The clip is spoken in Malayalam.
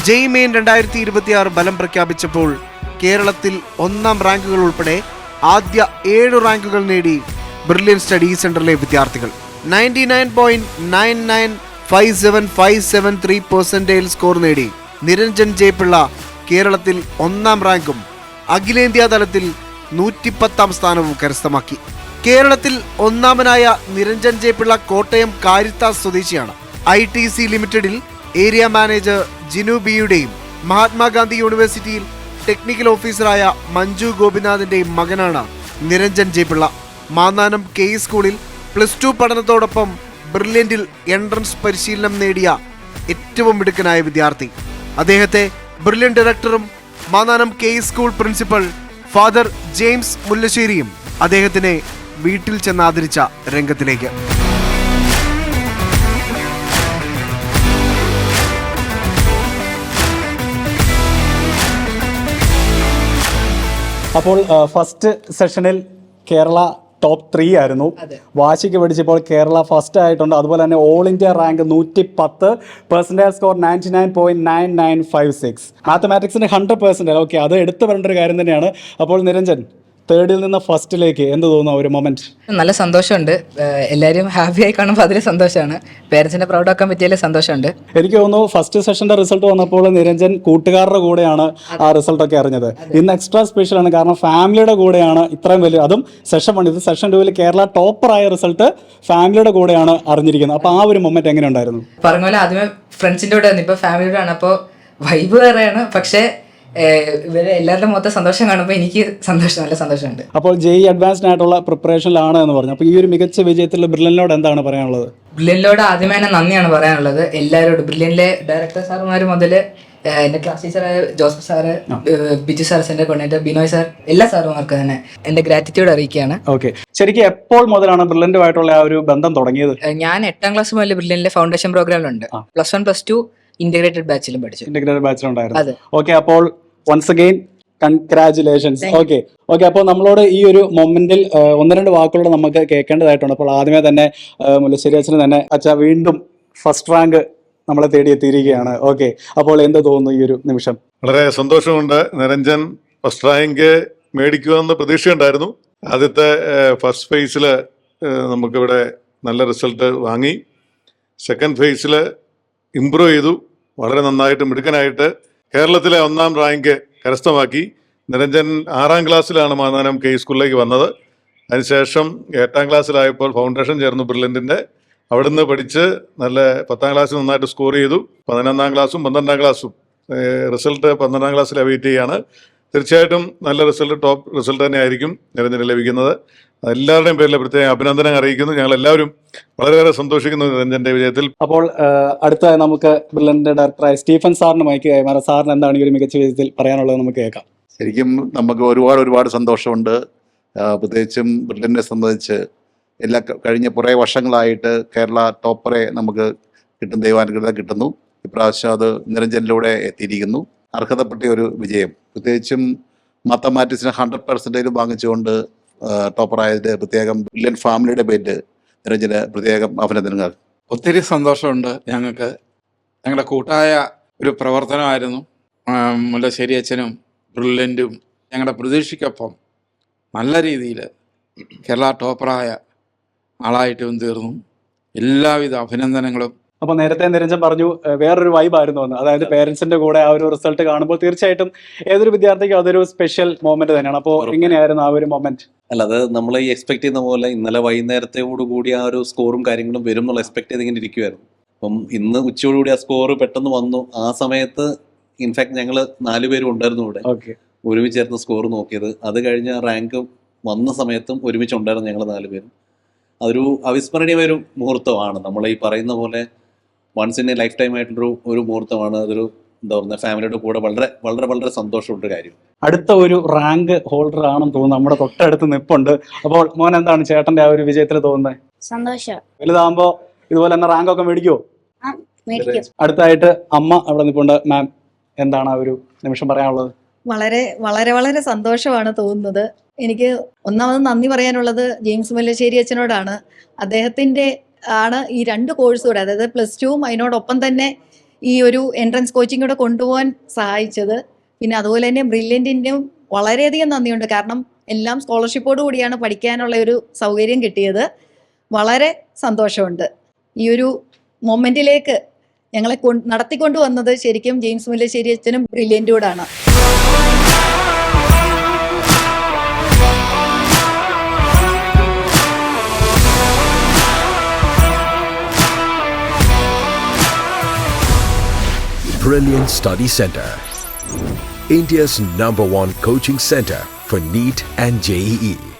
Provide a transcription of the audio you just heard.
ജെഇ മെയിൻ 2026 ഫലം പ്രഖ്യാപിച്ചപ്പോൾ കേരളത്തിൽ 1ാം റാങ്കുകൾ ഉൾപ്പെടെ ആദ്യ 7 റാങ്കുകൾ നേടി ബ്രില്യൻ സ്റ്റഡി സെന്ററിലെ വിദ്യാർത്ഥികൾ. 99.995757.3% സ്കോർ നേടി നിരഞ്ജൻ ജയപിള്ള കേരളത്തിൽ 1ാം റാങ്കും അഖിലേന്ത്യാ തലത്തിൽ 110ാം സ്ഥാനവും കരസ്ഥമാക്കി. കേരളത്തിൽ 1ാമനായ നിരഞ്ജൻ ജയപിള്ള കോട്ടയം കാരിത്താസ് സ്വദേശിയാണ്. ITC ലിമിറ്റഡിൽ ഏരിയ മാനേജർ ജിനു ബിയുടെയും മഹാത്മാഗാന്ധി യൂണിവേഴ്സിറ്റിയിൽ ടെക്നിക്കൽ ഓഫീസറായ മഞ്ജു ഗോപിനാഥിന്റെയും മകനാണ് നിരഞ്ജൻ ജയപിള്ള. മാന്നാനം KE സ്കൂളിൽ +2 പഠനത്തോടൊപ്പം ബ്രില്യന്റിൽ എൻട്രൻസ് പരിശീലനം നേടിയ ഏറ്റവും മിടുക്കനായ വിദ്യാർത്ഥി. അദ്ദേഹത്തെ ബ്രില്യൻ ഡയറക്ടറും Mannanam KE school principal father James മുല്ലശ്ശേരിയും അദ്ദേഹത്തിനെ വീട്ടിൽ ചെന്ന് ആദരിച്ച രംഗത്തിലേക്ക്. അപ്പോൾ ഫസ്റ്റ് സെഷനിൽ കേരള ടോപ്പ് 3 ആയിരുന്നു. വാശിക്ക് പിടിച്ചപ്പോൾ കേരള ഫസ്റ്റ് ആയിട്ടുണ്ട്. അതുപോലെ തന്നെ all India rank 110, percentage score 99.9956, മാത്തമാറ്റിക്സിന് 100%. Okay, അത് എടുത്തു വരേണ്ട ഒരു കാര്യം തന്നെയാണ്. അപ്പോൾ നിരഞ്ജൻ, തേർഡിൽ നിന്ന് ഫസ്റ്റിലേക്ക് എന്ത് തോന്നുന്നു ഒരു മൊമെന്റ്? നല്ല സന്തോഷമുണ്ട്. എല്ലാവരും ഹാപ്പിയായി കാണുമ്പോൾ അതിൽ സന്തോഷമാണ്. പേരൻസിനെ പ്രൗഡാക്കാൻ പറ്റിയാലും സന്തോഷമുണ്ട്. എനിക്ക് തോന്നുന്നു ഫസ്റ്റ് സെഷന്റെ റിസൾട്ട് വന്നപ്പോൾ നിരഞ്ജൻ കൂട്ടുകാരുടെ കൂടെയാണ് ആ റിസൾട്ടൊക്കെ അറിഞ്ഞത്. ഇന്ന് എക്സ്ട്രാ സ്പെഷ്യലാണ്, കാരണം ഫാമിലിയുടെ കൂടെയാണ് ഇത്രയും വലിയ, അതും സെഷൻ 1, ഇത് സെഷൻ 2 കേരള ടോപ്പറായ റിസൾട്ട് ഫാമിലിയുടെ കൂടെയാണ് അറിഞ്ഞിരിക്കുന്നത്. അപ്പോൾ ആ ഒരു മൊമെന്റ് എങ്ങനെ ഉണ്ടായിരുന്നു? പറഞ്ഞ പോലെ ആദ്യമേ ഫ്രണ്ട്സിൻ്റെ കൂടെ ആയിരുന്നു, ഇപ്പോൾ ഫാമിലിയുടെ ആണ്. അപ്പോൾ വൈബ് വേറെയാണ്. പക്ഷേ ഇവരെ എല്ലാവരുടെ മൊത്തം സന്തോഷം കാണുമ്പോൾ എനിക്ക് നല്ല സന്തോഷമുണ്ട്. അപ്പോൾ JEE അഡ്വാൻസ്ഡ് ആയിട്ടുള്ള പ്രിപ്പറേഷനിലാണ് എന്ന് പറഞ്ഞു. അപ്പോൾ ഈ ഒരു മികച്ച വിജയത്തിൽ ബ്രില്യനിലോട് എന്താണ് പറയാനുള്ളത്? ബ്രില്യനിലോട് ആദ്യമേ തന്നെ നന്ദിയാണ് പറയാനുള്ളത് എല്ലാവരോടും. ബ്രില്യനിലെ ഡയറക്ടർ സാറുമാർ മുതൽ എൻ്റെ ക്ലാസ് ടീച്ചറായ ജോസഫ് സാറ്, ബിജു സാർ, എൻ്റെ കോർഡിനേറ്റർ ബിനോയ് സാർ, എല്ലാ സാറുമാർക്കും തന്നെ എൻ്റെ ഗ്രാറ്റിറ്റ്യൂഡ് അറിയിക്കുകയാണ്. ഓക്കെ, ശരിക്കും എപ്പോൾ മുതലാണ് ബ്രില്യന്റുമായിട്ടുള്ള ആ ഒരു ബന്ധം തുടങ്ങിയത്? ഞാൻ 8ാം ക്ലാസ് മുതൽ ബ്രില്യനിലെ ഫൗണ്ടേഷൻ പ്രോഗ്രാമിലുണ്ട്. +1 +2 ഇന്റഗ്രേറ്റഡ് ബാച്ചിലും പഠിച്ചു. ഇന്റഗ്രേറ്റഡ് ബാച്ചിലുണ്ടായിരുന്നു. ഓക്കെ, അപ്പോൾ വൺസ് അഗെയിൻ കൺഗ്രാജുലേഷൻസ്. ഓക്കെ, അപ്പോൾ നമ്മളോട് ഈ ഒരു മൊമെന്റിൽ 1-2 വാക്കുകളോട് നമുക്ക് കേൾക്കേണ്ടതായിട്ടുണ്ട്. അപ്പോൾ ആദ്യമേ തന്നെ മുല്ലശ്ശേരി അച്ഛന് തന്നെ, അച്ഛാ വീണ്ടും ഫസ്റ്റ് റാങ്ക് നമ്മളെ തേടി എത്തിയിരിക്കുകയാണ്. ഓക്കെ, അപ്പോൾ എന്ത് തോന്നുന്നു ഈ ഒരു നിമിഷം? വളരെ സന്തോഷമുണ്ട്. നിരഞ്ജൻ ഫസ്റ്റ് റാങ്ക് മേടിക്കുമെന്ന് പ്രതീക്ഷയുണ്ടായിരുന്നു. ആദ്യത്തെ ഫസ്റ്റ് ഫേസിൽ നമുക്കിവിടെ നല്ല റിസൾട്ട് വാങ്ങി. സെക്കൻഡ് ഫേസിൽ ഇംപ്രൂവ് ചെയ്തു. വളരെ നന്നായിട്ട് മിടുക്കനായിട്ട് കേരളത്തിലെ 1ാം റാങ്ക് കരസ്ഥമാക്കി. നിരഞ്ജൻ 6ാം ക്ലാസ്സിലാണ് മാന്നാനം KE സ്കൂളിലേക്ക് വന്നത്. അതിനുശേഷം 8ാം ക്ലാസ്സിലായപ്പോൾ ഫൗണ്ടേഷൻ ചേർന്നു ബ്രില്യൻറ്റിൻ്റെ. അവിടുന്ന് പഠിച്ച് നല്ല 10ാം ക്ലാസ്സിൽ നന്നായിട്ട് സ്കോർ ചെയ്തു. 11ാം ക്ലാസ്സും 12ാം ക്ലാസ്സും റിസൾട്ട് 12ാം ക്ലാസ്സിൽ അവൈറ്റ് ചെയ്യാണ്. തീർച്ചയായിട്ടും നല്ല റിസൾട്ട്, ടോപ്പ് റിസൾട്ട് തന്നെ ആയിരിക്കും നിരഞ്ജന് ലഭിക്കുന്നത്. എല്ലാവരുടെയും പേരിൽ പ്രത്യേകം അഭിനന്ദനം അറിയിക്കുന്നു. ഞങ്ങൾ എല്ലാവരും വളരെയേറെ സന്തോഷിക്കുന്നു നിരഞ്ജന്റെ വിജയത്തിൽ. അപ്പോൾ അടുത്തതായി നമുക്ക് ബ്രില്യന്റിന്റെ ഡയറക്ടറായ സ്റ്റീഫൻ സാറിന് മൈക്ക് കൈമാറാം. സാറിന് എന്താണ് ഈ ഒരു മികച്ച വിജയത്തിൽ പറയാനുള്ളത് നമുക്ക് കേൾക്കാം. ശരിക്കും നമുക്ക് ഒരുപാട് സന്തോഷമുണ്ട്. പ്രത്യേകിച്ചും ബ്രില്യന്റിനെ സംബന്ധിച്ച് കഴിഞ്ഞ കുറേ വർഷങ്ങളായിട്ട് കേരള ടോപ്പറെ നമുക്ക് ദൈവാനുഗ്രഹം കിട്ടുന്നു. ഇപ്രാവശ്യം അത് നിരഞ്ജനിലൂടെ എത്തിയിരിക്കുന്നു. അർഹതപ്പെട്ട ഒരു വിജയം. പ്രത്യേകിച്ചും മാത്തമാറ്റിക്സിന് 100% വാങ്ങിച്ചുകൊണ്ട് ടോപ്പറായത് പ്രത്യേകം ബ്രില്യൻ ഫാമിലിയുടെ പേരിൽ നിരഞ്ജന് പ്രത്യേകം അഭിനന്ദനങ്ങൾ. ഒത്തിരി സന്തോഷമുണ്ട്. ഞങ്ങളുടെ കൂട്ടായ ഒരു പ്രവർത്തനമായിരുന്നു. മുല്ലശ്ശേരി അച്ഛനും ബ്രില്യൻറ്റും ഞങ്ങളുടെ പ്രതീക്ഷയ്ക്കൊപ്പം നല്ല രീതിയിൽ കേരള ടോപ്പറായ ആളായിട്ടും തീർന്നു. എല്ലാവിധ അഭിനന്ദനങ്ങളും. അപ്പോൾ നേരത്തെ നിരഞ്ജൻ പറഞ്ഞു വേറൊരു വൈബായിരുന്നു എന്ന്, അതായത് പേരൻസിന്റെ കൂടെ ആ ഒരു റിസൾട്ട് കാണുമ്പോൾ തീർച്ചയായിട്ടും ഏതൊരു വിദ്യാർത്ഥിക്കും അതൊരു സ്പെഷ്യൽ മൊമെന്റ് തന്നെയാണ്. അപ്പോൾ എങ്ങനെയായിരുന്നു ആ ഒരു മൊമെന്റ്? അല്ല, അത് നമ്മൾ ഈ എക്സ്പെക്ട് ചെയ്യുന്ന പോലെ ഇന്നലെ വൈകുന്നേരത്തോടുകൂടി ആ ഒരു സ്കോറും കാര്യങ്ങളും വരും എന്നുള്ള എക്സ്പെക്ട് ചെയ്ത് ഇങ്ങനെ ഇരിക്കുമായിരുന്നു. അപ്പം ഇന്ന് ഉച്ചയോടുകൂടി ആ സ്കോർ പെട്ടെന്ന് വന്നു. ആ സമയത്ത് ഇൻഫാക്ട് ഞങ്ങൾ 4 പേരും ഉണ്ടായിരുന്നു ഇവിടെ, ഒരുമിച്ചായിരുന്നു സ്കോർ നോക്കിയത്. അത് കഴിഞ്ഞ റാങ്ക് വന്ന സമയത്തും ഒരുമിച്ചുണ്ടായിരുന്നു ഞങ്ങൾ 4 പേരും. അതൊരു അവിസ്മരണീയമായ ഒരു മുഹൂർത്തമാണ്. നമ്മൾ ഈ പറയുന്ന പോലെ once in a lifetime ആയിട്ടുള്ളൊരു മുഹൂർത്തമാണ്. അതൊരു എന്താ പറയുക, ഫാമിലിയുടെ കൂടെ വളരെ വളരെ വളരെ സന്തോഷമുള്ള കാര്യം. അടുത്ത ഒരു റാങ്ക് ഹോൾഡർ ആണെന്ന് തോന്നുന്നു, നമ്മുടെ തൊട്ടടുത്ത് നിപ്പുണ്ട്. അപ്പോൾ മോൻ, എന്താണ് ചേട്ടന്റെ ആ ഒരു വിജയത്തിൽ തോന്നുന്നത്? സന്തോഷം. വലുതാകുമ്പോ ഇതുപോലെ തന്നെ റാങ്ക് ഒക്കെ മേടിക്കുമോ? അടുത്തായിട്ട് അമ്മ അവിടെ നിപ്പുണ്ട്. മാം, എന്താണ് ആ ഒരു നിമിഷം പറയാനുള്ളത്? വളരെ വളരെ വളരെ സന്തോഷമാണ് തോന്നുന്നത്. എനിക്ക് ഒന്നാമത് നന്ദി പറയാനുള്ളത് ജെയിംസ് മുല്ലശ്ശേരി അച്ഛനോടാണ്. അദ്ദേഹത്തിൻ്റെ ആണ് ഈ 2 കോഴ്സ് കൂടെ, അതായത് +2 അതിനോടൊപ്പം തന്നെ ഈ ഒരു എൻട്രൻസ് കോച്ചിങ് കൂടെ കൊണ്ടുപോകാൻ സഹായിച്ചത്. പിന്നെ അതുപോലെ തന്നെ ബ്രില്യൻറ്റിനും വളരെയധികം നന്ദിയുണ്ട്. കാരണം എല്ലാം സ്കോളർഷിപ്പോട് കൂടിയാണ് പഠിക്കാനുള്ള ഒരു സൗകര്യം കിട്ടിയത്. വളരെ സന്തോഷമുണ്ട്. ഈ ഒരു മൊമെൻറ്റിലേക്ക് ഞങ്ങളെ നടത്തിക്കൊണ്ടു വന്നത് ശരിക്കും ജെയിംസ് മുല്ലശ്ശേരി അച്ഛനും ബ്രില്യൻറ്റൂടാണ്. Brilliant Study Center, India's #1 coaching center for NEET and JEE.